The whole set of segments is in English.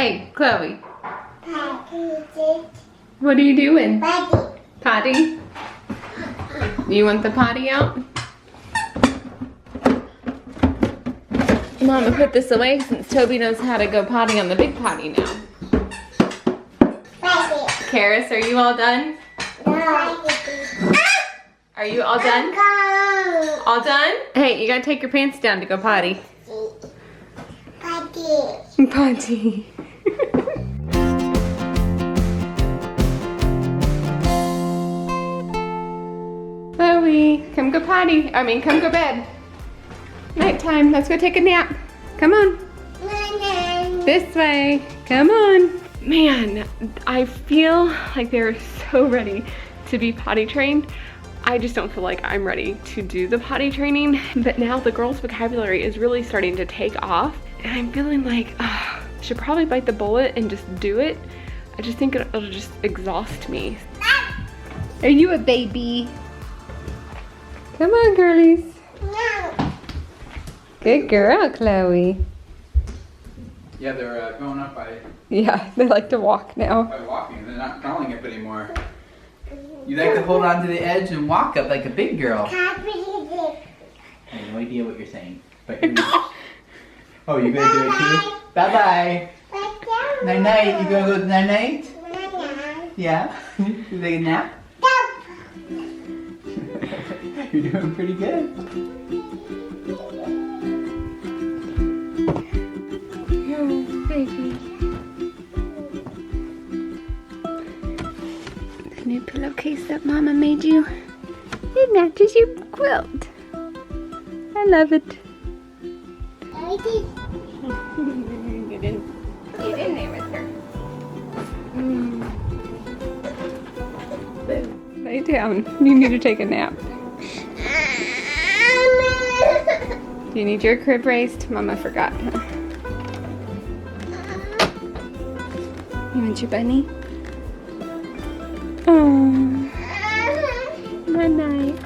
Hey, Chloe. What are you doing? Potty. Potty? You want the potty out? Mama put this away since Toby knows how to go potty on the big potty now. Potty. Karis, are you all done? No. Are you all done? All done? Hey, you gotta take your pants down to go potty. Potty. Potty. Chloe, come go potty. Come go bed. Nighttime. Let's go take a nap. Come on. This way. Come on. Man, I feel like they're so ready to be potty trained. I just don't feel like I'm ready to do the potty training. But now the girls' vocabulary is really starting to take off. And I'm feeling like I should probably bite the bullet and just do it. I just think it'll just exhaust me. Are you a baby? Come on, girlies. No. Good girl, Chloe. Yeah, they're going up by Yeah, they like to walk now. walking. They're not crawling up anymore. You like to hold on to the edge and walk up like a big girl. I have no idea what you're saying. But you're oh, you're going to do it too? Bye-bye. Night-night. You going to go night-night? Yeah? You take a nap? You're doing pretty good. Baby. The new pillowcase that Mama made you. It matches your quilt. I love it. Get in there with her. Lay down. You need to take a nap. Do you need your crib raised? Mama forgot. You want your bunny? Oh, night-night.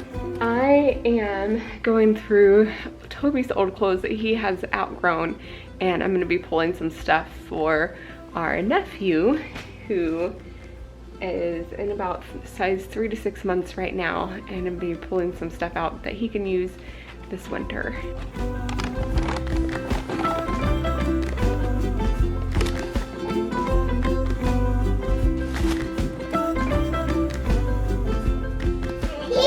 I am going through Toby's old clothes that he has outgrown, and I'm going to be pulling some stuff for our nephew, who is in about size 3 to 6 months right now, and I'm going to be pulling some stuff out that he can use this winter.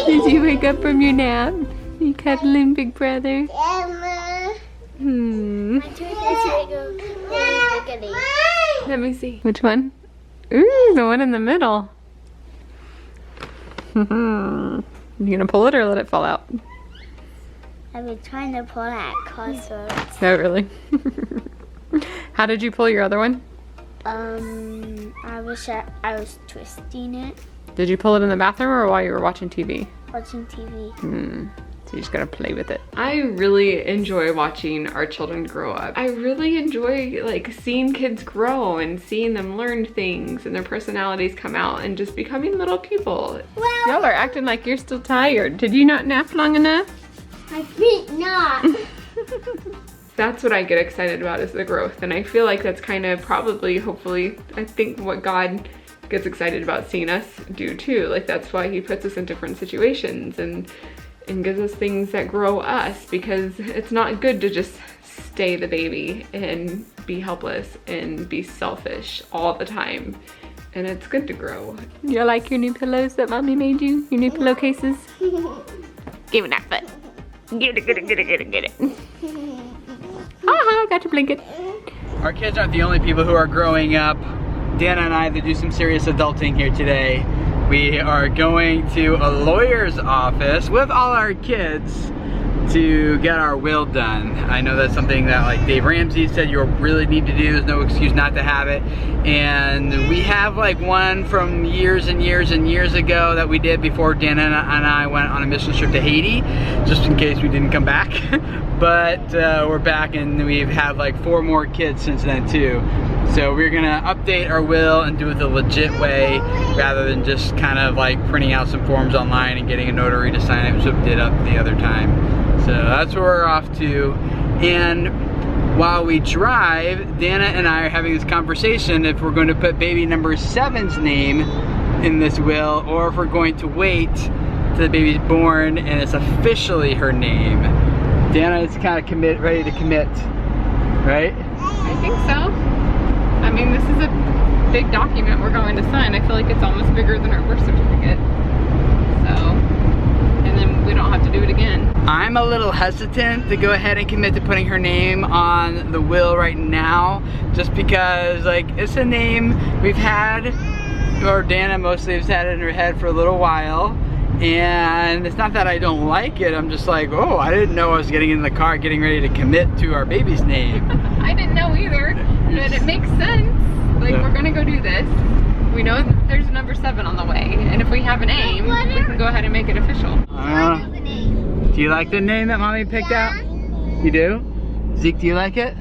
Did you wake up from your nap? You cuddling, big brother? Let me see. Which one? Ooh, the one in the middle. You gonna pull it or let it fall out? I've been trying to pull at crossroads. No, really? How did you pull your other one? I was twisting it, Did you pull it in the bathroom or while you were watching TV? watching TV. So you just gotta play with it. I really enjoy watching our children grow up. I really enjoy like seeing kids grow and seeing them learn things and their personalities come out and just becoming little people. Well, Y'all are acting like you're still tired. Did you not nap long enough? I think not. That's what I get excited about, is the growth. And I feel like that's kind of probably, hopefully, I think what God gets excited about seeing us do too. Like that's why he puts us in different situations and gives us things that grow us, because it's not good to just stay the baby and be helpless and be selfish all the time. And it's good to grow. You like your new pillows that Mommy made you? Your new pillowcases? Give it that foot. Get it, get it, get it, get it, get it. Haha, got your blanket. Our kids aren't the only people who are growing up. Dana and I had to do some serious adulting here today. We are going to a lawyer's office with all our kids to get our will done. I know that's something that like Dave Ramsey said you really need to do. There's no excuse not to have it. And we have like one from years and years and years ago that we did before Dana and I went on a mission trip to Haiti, just in case we didn't come back. But we're back and we've had like 4 more kids since then too. So we're gonna update our will and do it the legit way rather than just kind of like printing out some forms online and getting a notary to sign it, which we did up the other time. So that's where we're off to. And while we drive, Dana and I are having this conversation if we're going to put baby number 7's name in this will, or if we're going to wait till the baby's born and it's officially her name. Dana is kind of ready to commit, right? I think so. I mean, this is a big document we're going to sign. I feel like it's almost bigger than our birth certificate. So, and then we don't have to do it again. I'm a little hesitant to go ahead and commit to putting her name on the will right now, just because like it's a name we've had, or Dana mostly has had it in her head for a little while. And it's not that I don't like it, I'm just like, oh, I didn't know I was getting in the car getting ready to commit to our baby's name. I didn't know either, but it makes sense. Like, we're gonna go do this. We know that there's a number 7 on the way, and if we have a name, we can go ahead and make it official. Do you like the name that Mommy picked out? You do? Zeke, do you like it?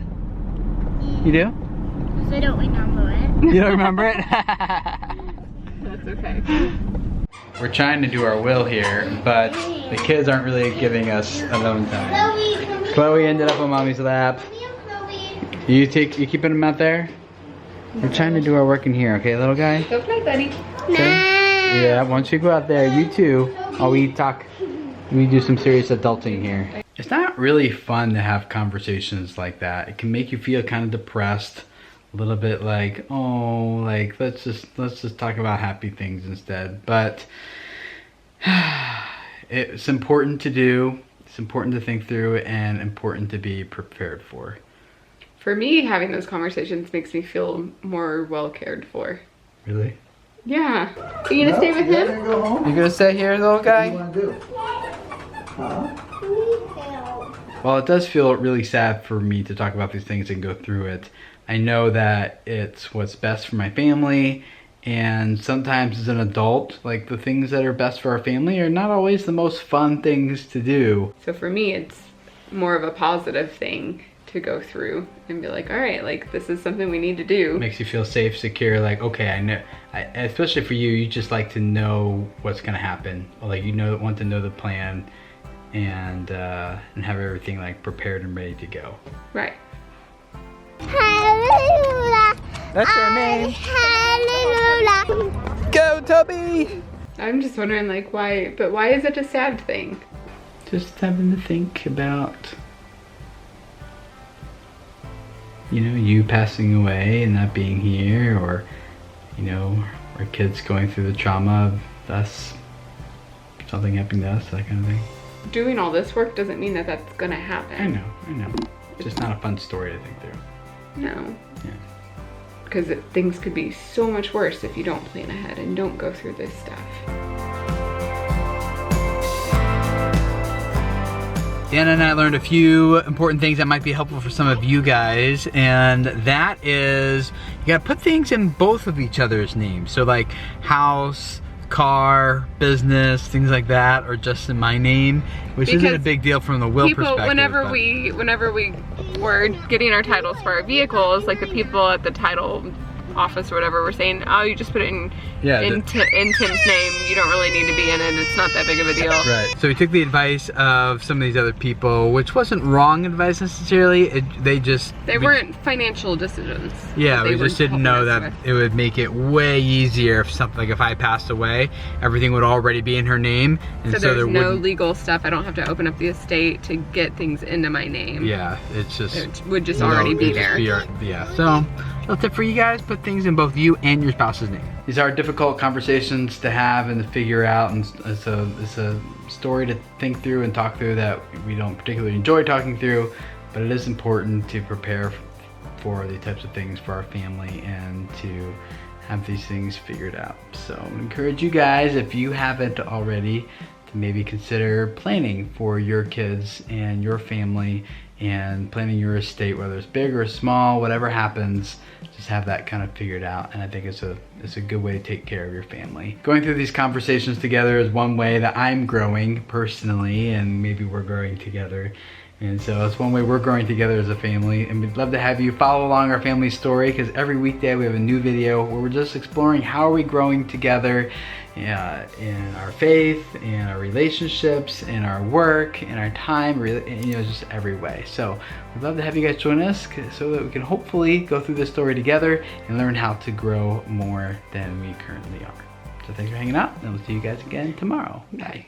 You do? I don't remember it. You don't remember it? That's okay. We're trying to do our will here, but the kids aren't really giving us alone time. Chloe ended up on Mommy's lap. You keeping them out there? We're trying to do our work in here, okay, little guy? Go play, buddy. Okay? Yeah, once you go out there, you two, while we talk, we do some serious adulting here. It's not really fun to have conversations like that. It can make you feel kind of depressed. A little bit like, oh, like let's just talk about happy things instead. But it's important to do, it's important to think through, and important to be prepared for. For me, having those conversations makes me feel more well cared for. Really? Yeah. Are you gonna stay with him? You gonna stay here, little guy? What do you want to do? Huh? Well, it does feel really sad for me to talk about these things and go through it. I know that it's what's best for my family, and sometimes as an adult, like the things that are best for our family are not always the most fun things to do. So for me, it's more of a positive thing to go through and be like, all right, like this is something we need to do. It makes you feel safe, secure, like, okay, I know, especially for you, you just like to know what's gonna happen. Like, you know, want to know the plan and have everything like prepared and ready to go. Right. Hallelujah. That's your name. Hallelujah. Go, Toby! I'm just wondering, like, why is it a sad thing? Just having to think about, you know, you passing away and not being here, or, you know, our kids going through the trauma of us, something happening to us, that kind of thing. Doing all this work doesn't mean that that's gonna happen. I know. It's just not a fun story to think through. No. Yeah. Because things could be so much worse if you don't plan ahead and don't go through this stuff. Dana and I learned a few important things that might be helpful for some of you guys, and that is you gotta put things in both of each other's names. So like house, car, business, things like that, or just in my name, which isn't a big deal from the will perspective. Whenever we were getting our titles for our vehicles, like the people at the title office or whatever were saying, oh, you just put it in Tim's name, you don't really need to be in it, it's not that big of a deal. Right. So we took the advice of some of these other people, which wasn't wrong advice necessarily. They weren't financial decisions. Yeah, we just didn't know that it would make it way easier if something, like if I passed away, everything would already be in her name. And so there's no legal stuff. I don't have to open up the estate to get things into my name. Yeah, it's just, it would just already be there. Yeah, so that's it for you guys. Put things in both you and your spouse's name. These are difficult conversations to have and to figure out, and it's a story to think through and talk through that we don't particularly enjoy talking through, but it is important to prepare for these types of things for our family and to have these things figured out. So I encourage you guys, if you haven't already, to maybe consider planning for your kids and your family and planning your estate, whether it's big or small, whatever happens, just have that kind of figured out. And I think it's a good way to take care of your family. Going through these conversations together is one way that I'm growing personally, and maybe we're growing together. And so it's one way we're growing together as a family, and we'd love to have you follow along our family story, because every weekday we have a new video where we're just exploring how are we growing together in our faith, in our relationships, in our work, in our time, you know, just every way. So we'd love to have you guys join us so that we can hopefully go through this story together and learn how to grow more than we currently are. So thanks for hanging out, and we'll see you guys again tomorrow. Bye.